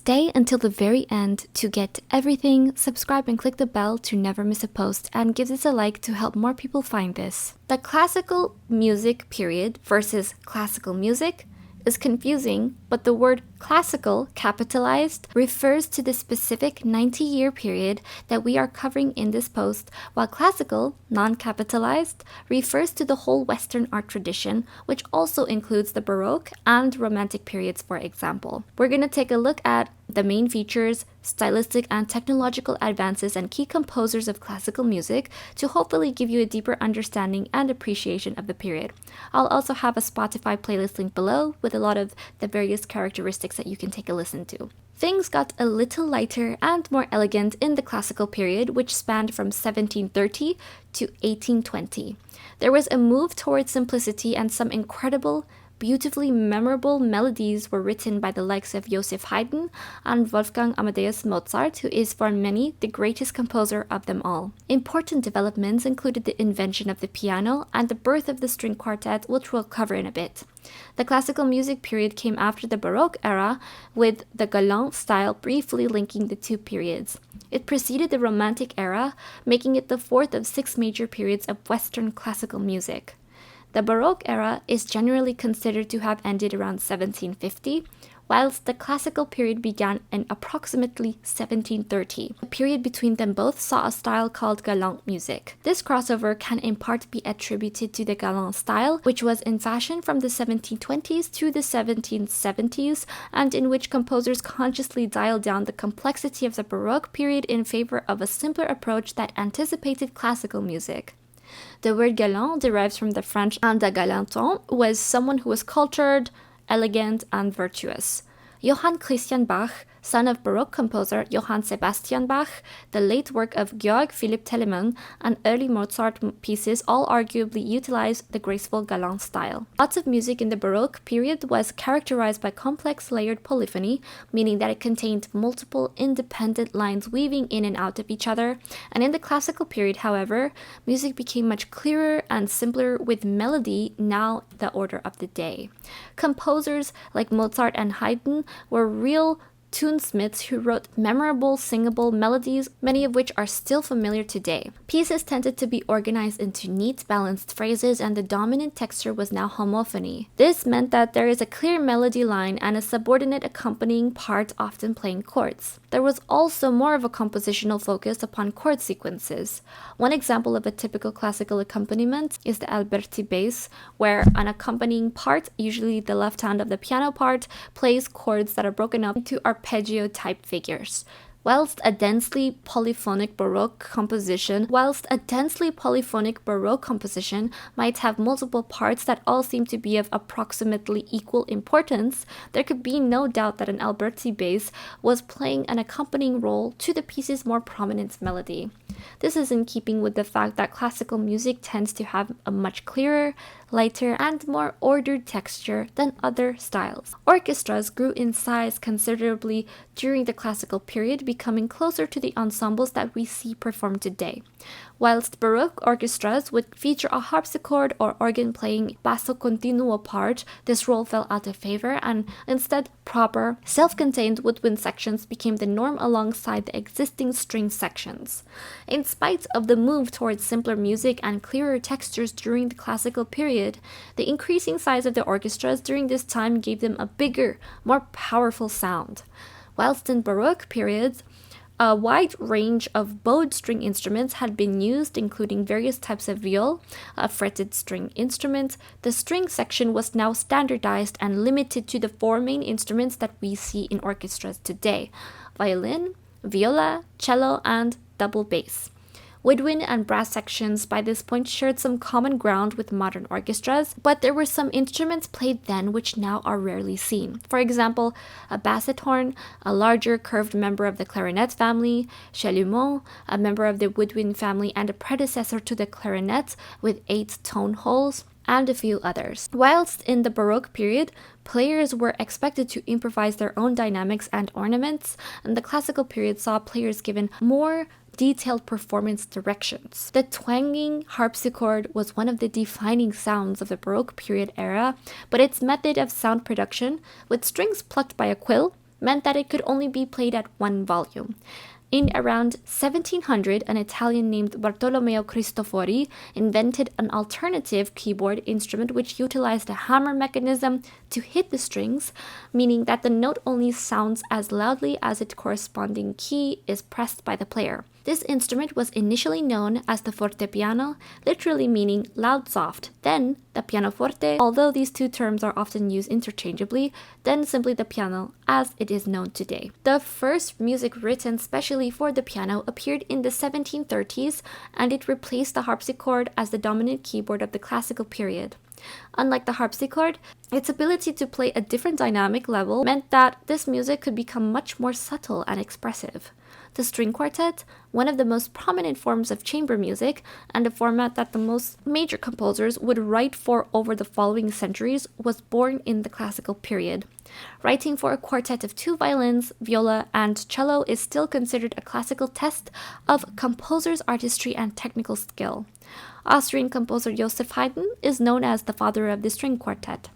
Stay until the very end to get everything, subscribe and click the bell to never miss a post, and give this a like to help more people find this. The classical music period versus classical music is confusing, but the word classical, capitalized, refers to the specific 90-year period that we are covering in this post, while classical, non-capitalized, refers to the whole Western art tradition, which also includes the Baroque and Romantic periods, for example. We're going to take a look at the main features, stylistic and technological advances, and key composers of classical music to hopefully give you a deeper understanding and appreciation of the period. I'll also have a Spotify playlist link below with a lot of the various characteristics that you can take a listen to. Things got a little lighter and more elegant in the classical period, which spanned from 1730 to 1820. There was a move towards simplicity, and some incredible, beautifully memorable melodies were written by the likes of Joseph Haydn and Wolfgang Amadeus Mozart, who is for many the greatest composer of them all. Important developments included the invention of the piano and the birth of the string quartet, which we'll cover in a bit. The classical music period came after the Baroque era, with the galant style briefly linking the two periods. It preceded the Romantic era, making it the fourth of 6 major periods of Western classical music. The Baroque era is generally considered to have ended around 1750, whilst the classical period began in approximately 1730. The period between them both saw a style called galant music. This crossover can in part be attributed to the galant style, which was in fashion from the 1720s to the 1770s, and in which composers consciously dialed down the complexity of the Baroque period in favor of a simpler approach that anticipated classical music. The word galant derives from the French un galanton, who was someone who was cultured, elegant, and virtuous. Johann Christian Bach, son of Baroque composer Johann Sebastian Bach, the late work of Georg Philipp Telemann, and early Mozart pieces all arguably utilized the graceful galant style. Lots of music in the Baroque period was characterized by complex layered polyphony, meaning that it contained multiple independent lines weaving in and out of each other, and in the classical period, however, music became much clearer and simpler, with melody now the order of the day. Composers like Mozart and Haydn were real tunesmiths who wrote memorable singable melodies, many of which are still familiar today. Pieces tended to be organized into neat, balanced phrases, and the dominant texture was now homophony. This meant that there is a clear melody line and a subordinate accompanying part, often playing chords. There was also more of a compositional focus upon chord sequences. One example of a typical classical accompaniment is the Alberti bass, where an accompanying part, usually the left hand of the piano part, plays chords that are broken up into arpeggio-type figures. Whilst a densely polyphonic Baroque composition might have multiple parts that all seem to be of approximately equal importance, there could be no doubt that an Alberti bass was playing an accompanying role to the piece's more prominent melody. This is in keeping with the fact that classical music tends to have a much clearer, lighter, and more ordered texture than other styles. Orchestras grew in size considerably during the classical period, becoming closer to the ensembles that we see performed today. Whilst Baroque orchestras would feature a harpsichord or organ playing basso continuo part, this role fell out of favor, and instead proper, self-contained woodwind sections became the norm alongside the existing string sections. In spite of the move towards simpler music and clearer textures during the classical period, the increasing size of the orchestras during this time gave them a bigger, more powerful sound. Whilst in Baroque periods, a wide range of bowed string instruments had been used, including various types of viol, a fretted string instrument. The string section was now standardized and limited to the 4 main instruments that we see in orchestras today: violin, viola, cello, and double bass. Woodwind and brass sections by this point shared some common ground with modern orchestras, but there were some instruments played then which now are rarely seen. For example, a basset horn, a larger curved member of the clarinet family, chalumeau, a member of the woodwind family and a predecessor to the clarinet with 8 tone holes, and a few others. Whilst in the Baroque period, players were expected to improvise their own dynamics and ornaments, and the classical period saw players given more detailed performance directions. The twanging harpsichord was one of the defining sounds of the Baroque period era, but its method of sound production, with strings plucked by a quill, meant that it could only be played at one volume. In around 1700, an Italian named Bartolomeo Cristofori invented an alternative keyboard instrument which utilized a hammer mechanism to hit the strings, meaning that the note only sounds as loudly as its corresponding key is pressed by the player. This instrument was initially known as the fortepiano, literally meaning loud soft, then the pianoforte, although these two terms are often used interchangeably, then simply the piano as it is known today. The first music written specially for the piano appeared in the 1730s, and it replaced the harpsichord as the dominant keyboard of the classical period. Unlike the harpsichord, its ability to play a different dynamic level meant that this music could become much more subtle and expressive. The string quartet, one of the most prominent forms of chamber music, and a format that the most major composers would write for over the following centuries, was born in the classical period. Writing for a quartet of 2 violins, viola, and cello is still considered a classical test of composer's artistry and technical skill. Austrian composer Joseph Haydn is known as the father of the string quartet.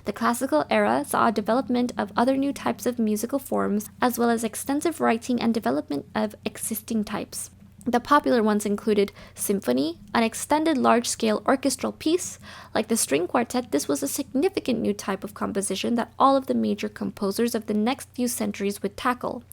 The classical era saw a development of other new types of musical forms, as well as extensive writing and development of existing types. The popular ones included symphony, an extended large-scale orchestral piece. Like the string quartet, this was a significant new type of composition that all of the major composers of the next few centuries would tackle.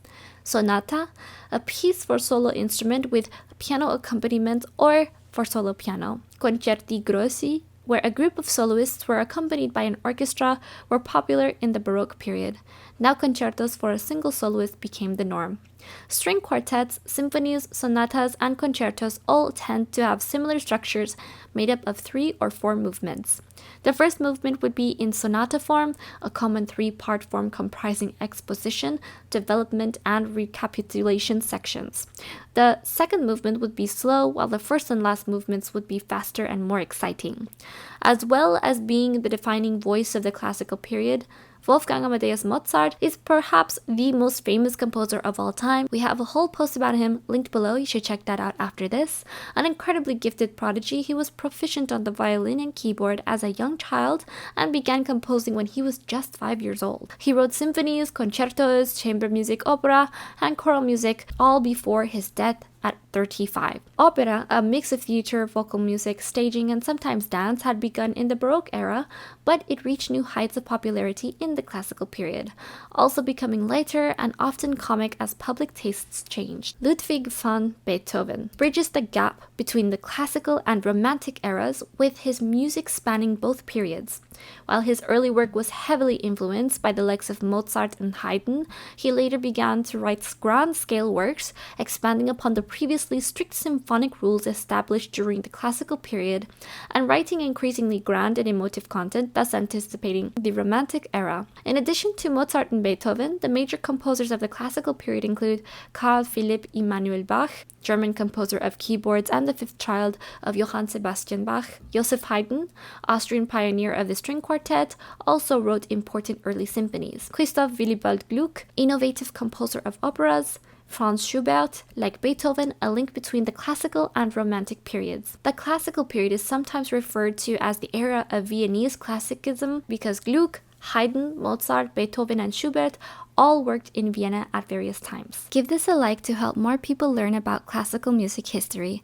Sonata, a piece for solo instrument with piano accompaniment or for solo piano. Concerti grossi, where a group of soloists were accompanied by an orchestra, were popular in the Baroque period. Now concertos for a single soloist became the norm. String quartets, symphonies, sonatas, and concertos all tend to have similar structures made up of 3 or 4 movements. The first movement would be in sonata form, a common 3-part form comprising exposition, development, and recapitulation sections. The second movement would be slow, while the first and last movements would be faster and more exciting. As well as being the defining voice of the classical period, Wolfgang Amadeus Mozart is perhaps the most famous composer of all time. We have a whole post about him linked below. You should check that out after this. An incredibly gifted prodigy, he was proficient on the violin and keyboard as a young child and began composing when he was just 5 years old. He wrote symphonies, concertos, chamber music, opera, and choral music all before his death at 35. Opera, a mix of theater, vocal music, staging, and sometimes dance, had begun in the Baroque era, but it reached new heights of popularity in the classical period, also becoming lighter and often comic as public tastes changed. Ludwig van Beethoven bridges the gap between the classical and romantic eras with his music spanning both periods. While his early work was heavily influenced by the likes of Mozart and Haydn, he later began to write grand-scale works, expanding upon the previously strict symphonic rules established during the classical period, and writing increasingly grand and emotive content, thus anticipating the Romantic era. In addition to Mozart and Beethoven, the major composers of the classical period include Carl Philipp Emanuel Bach, German composer of keyboards and the fifth child of Johann Sebastian Bach. Joseph Haydn, Austrian pioneer of the string quartet, also wrote important early symphonies. Christoph Willibald Gluck, innovative composer of operas. Franz Schubert, like Beethoven, a link between the classical and romantic periods. The classical period is sometimes referred to as the era of Viennese classicism because Gluck, Haydn, Mozart, Beethoven, and Schubert all worked in Vienna at various times. Give this a like to help more people learn about classical music history.